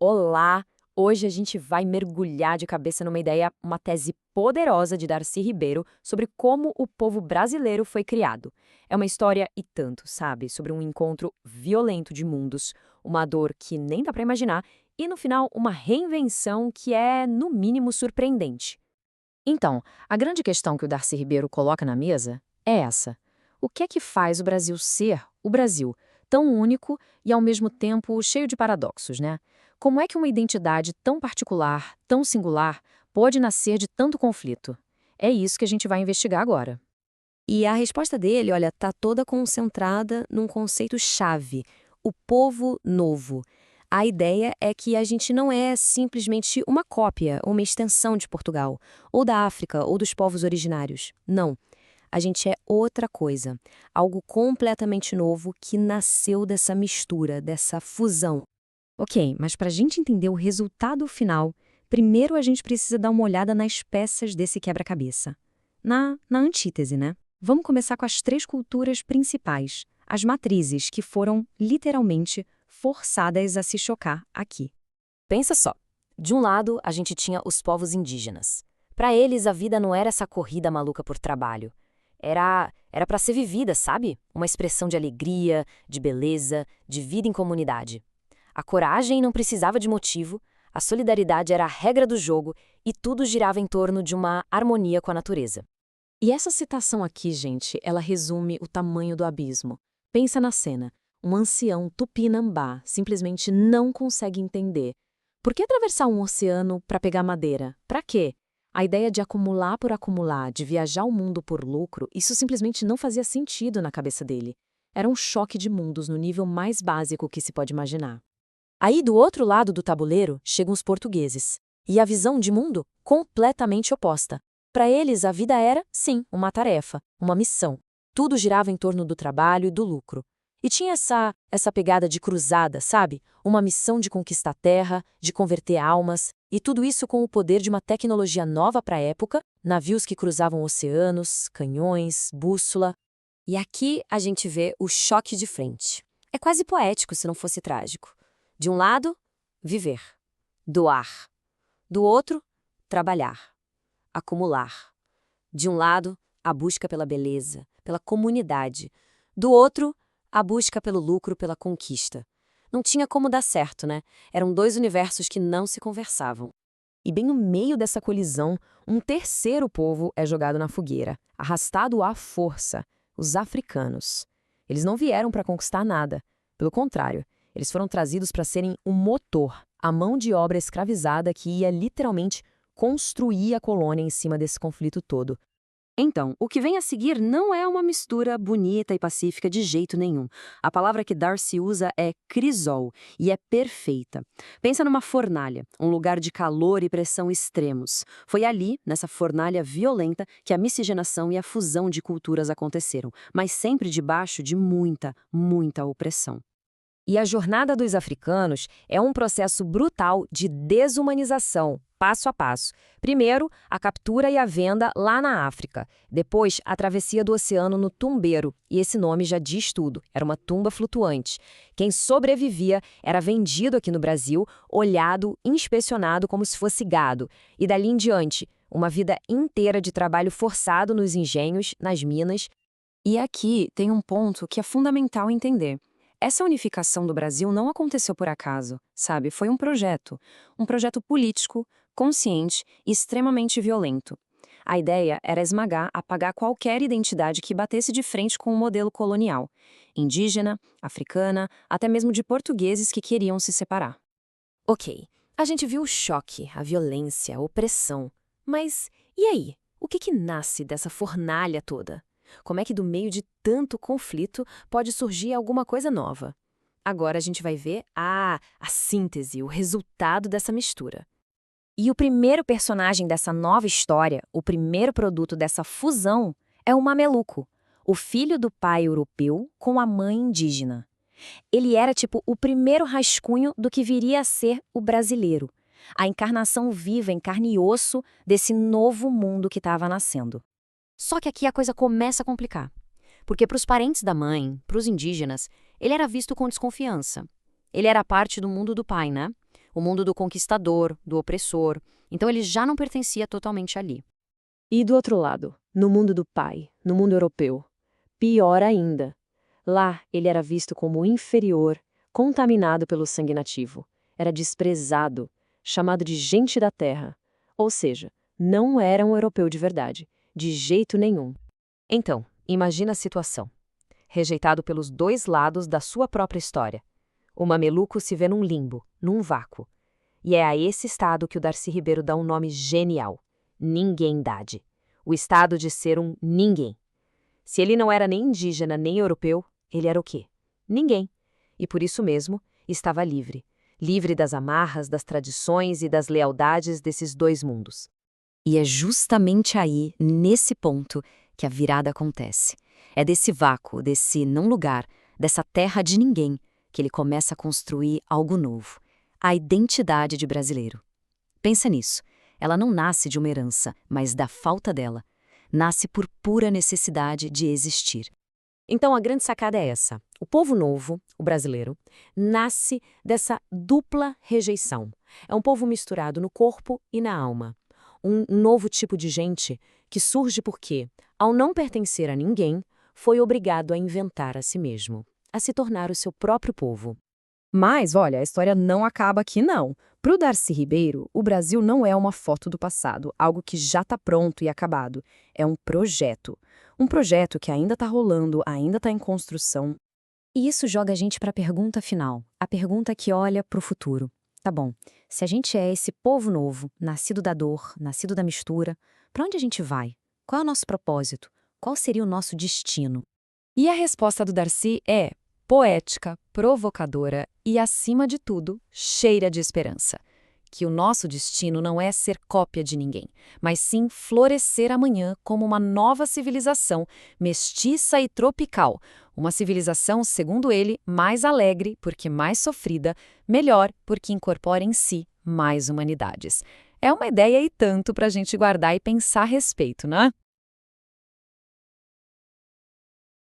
Olá! Hoje a gente vai mergulhar de cabeça numa ideia, uma tese poderosa de Darcy Ribeiro sobre como o povo brasileiro foi criado. É uma história e tanto, sabe? Sobre um encontro violento de mundos, uma dor que nem dá pra imaginar e, no final, uma reinvenção que é, no mínimo, surpreendente. Então, a grande questão que o Darcy Ribeiro coloca na mesa é essa. O que é que faz o Brasil ser o Brasil, tão único e ao mesmo tempo cheio de paradoxos, né? Como é que uma identidade tão particular, tão singular, pode nascer de tanto conflito? É isso que a gente vai investigar agora. E a resposta dele, olha, tá toda concentrada num conceito-chave: o povo novo. A ideia é que a gente não é simplesmente uma cópia, uma extensão de Portugal, ou da África, ou dos povos originários. Não. A gente é outra coisa. Algo completamente novo que nasceu dessa mistura, dessa fusão. Ok, mas para a gente entender o resultado final, primeiro a gente precisa dar uma olhada nas peças desse quebra-cabeça. Na antítese, né? Vamos começar com as três culturas principais, as matrizes que foram, literalmente, forçadas a se chocar aqui. Pensa só. De um lado, a gente tinha os povos indígenas. Para eles, a vida não era essa corrida maluca por trabalho. Era para ser vivida, sabe? Uma expressão de alegria, de beleza, de vida em comunidade. A coragem não precisava de motivo, a solidariedade era a regra do jogo e tudo girava em torno de uma harmonia com a natureza. E essa citação aqui, gente, ela resume o tamanho do abismo. Pensa na cena. Um ancião tupinambá simplesmente não consegue entender. Por que atravessar um oceano para pegar madeira? Para quê? A ideia de acumular por acumular, de viajar o mundo por lucro, isso simplesmente não fazia sentido na cabeça dele. Era um choque de mundos no nível mais básico que se pode imaginar. Aí, do outro lado do tabuleiro, chegam os portugueses. E a visão de mundo completamente oposta. Para eles, a vida era, sim, uma tarefa, uma missão. Tudo girava em torno do trabalho e do lucro. E tinha essa pegada de cruzada, sabe? Uma missão de conquistar a terra, de converter almas, e tudo isso com o poder de uma tecnologia nova para a época, navios que cruzavam oceanos, canhões, bússola. E aqui a gente vê o choque de frente. É quase poético se não fosse trágico. De um lado, viver, doar. Do outro, trabalhar, acumular. De um lado, a busca pela beleza, pela comunidade. Do outro, a busca pelo lucro, pela conquista. Não tinha como dar certo, né? Eram dois universos que não se conversavam. E bem no meio dessa colisão, um terceiro povo é jogado na fogueira, arrastado à força, os africanos. Eles não vieram para conquistar nada. Pelo contrário, eles foram trazidos para serem o motor, a mão de obra escravizada que ia literalmente construir a colônia em cima desse conflito todo. Então, o que vem a seguir não é uma mistura bonita e pacífica de jeito nenhum. A palavra que Darcy usa é crisol, e é perfeita. Pensa numa fornalha, um lugar de calor e pressão extremos. Foi ali, nessa fornalha violenta, que a miscigenação e a fusão de culturas aconteceram, mas sempre debaixo de muita, muita opressão. E a jornada dos africanos é um processo brutal de desumanização, passo a passo. Primeiro, a captura e a venda lá na África. Depois, a travessia do oceano no tumbeiro, e esse nome já diz tudo, era uma tumba flutuante. Quem sobrevivia era vendido aqui no Brasil, olhado, inspecionado como se fosse gado. E dali em diante, uma vida inteira de trabalho forçado nos engenhos, nas minas. E aqui tem um ponto que é fundamental entender. Essa unificação do Brasil não aconteceu por acaso, sabe? Foi um projeto político, consciente e extremamente violento. A ideia era esmagar, apagar qualquer identidade que batesse de frente com o modelo colonial, indígena, africana, até mesmo de portugueses que queriam se separar. Ok, a gente viu o choque, a violência, a opressão. Mas e aí? O que nasce dessa fornalha toda? Como é que do meio de tanto conflito pode surgir alguma coisa nova? Agora a gente vai ver a síntese, o resultado dessa mistura. E o primeiro personagem dessa nova história, o primeiro produto dessa fusão, é o mameluco, o filho do pai europeu com a mãe indígena. Ele era tipo o primeiro rascunho do que viria a ser o brasileiro, a encarnação viva em carne e osso desse novo mundo que estava nascendo. Só que aqui a coisa começa a complicar. Porque para os parentes da mãe, para os indígenas, ele era visto com desconfiança. Ele era parte do mundo do pai, né? o mundo do conquistador, do opressor. Então ele já não pertencia totalmente ali. E do outro lado, no mundo do pai, no mundo europeu, pior ainda. Lá, ele era visto como inferior, contaminado pelo sangue nativo. Era desprezado, chamado de gente da terra. Ou seja, não era um europeu de verdade, de jeito nenhum. Então, imagina a situação. Rejeitado pelos dois lados da sua própria história. O mameluco se vê num limbo, num vácuo. E é a esse estado que o Darcy Ribeiro dá um nome genial: ninguém-dade. O estado de ser um ninguém. Se ele não era nem indígena nem europeu, ele era o quê? Ninguém. E por isso mesmo, estava livre. Livre das amarras, das tradições e das lealdades desses dois mundos. E é justamente aí, nesse ponto, que a virada acontece. É desse vácuo, desse não lugar, dessa terra de ninguém, que ele começa a construir algo novo. A identidade de brasileiro. Pensa nisso. Ela não nasce de uma herança, mas da falta dela. Nasce por pura necessidade de existir. Então a grande sacada é essa. O povo novo, o brasileiro, nasce dessa dupla rejeição. É um povo misturado no corpo e na alma. Um novo tipo de gente que surge porque, ao não pertencer a ninguém, foi obrigado a inventar a si mesmo, a se tornar o seu próprio povo. Mas, olha, a história não acaba aqui, não. Para o Darcy Ribeiro, o Brasil não é uma foto do passado, algo que já está pronto e acabado. É um projeto. Um projeto que ainda está rolando, ainda está em construção. E isso joga a gente para a pergunta final, a pergunta que olha para o futuro. Tá bom, se a gente é esse povo novo, nascido da dor, nascido da mistura, para onde a gente vai? Qual é o nosso propósito? Qual seria o nosso destino? E a resposta do Darcy é poética, provocadora e, acima de tudo, cheia de esperança. Que o nosso destino não é ser cópia de ninguém, mas sim florescer amanhã como uma nova civilização, mestiça e tropical. Uma civilização, segundo ele, mais alegre, porque mais sofrida, melhor, porque incorpora em si mais humanidades. É uma ideia e tanto para a gente guardar e pensar a respeito, né?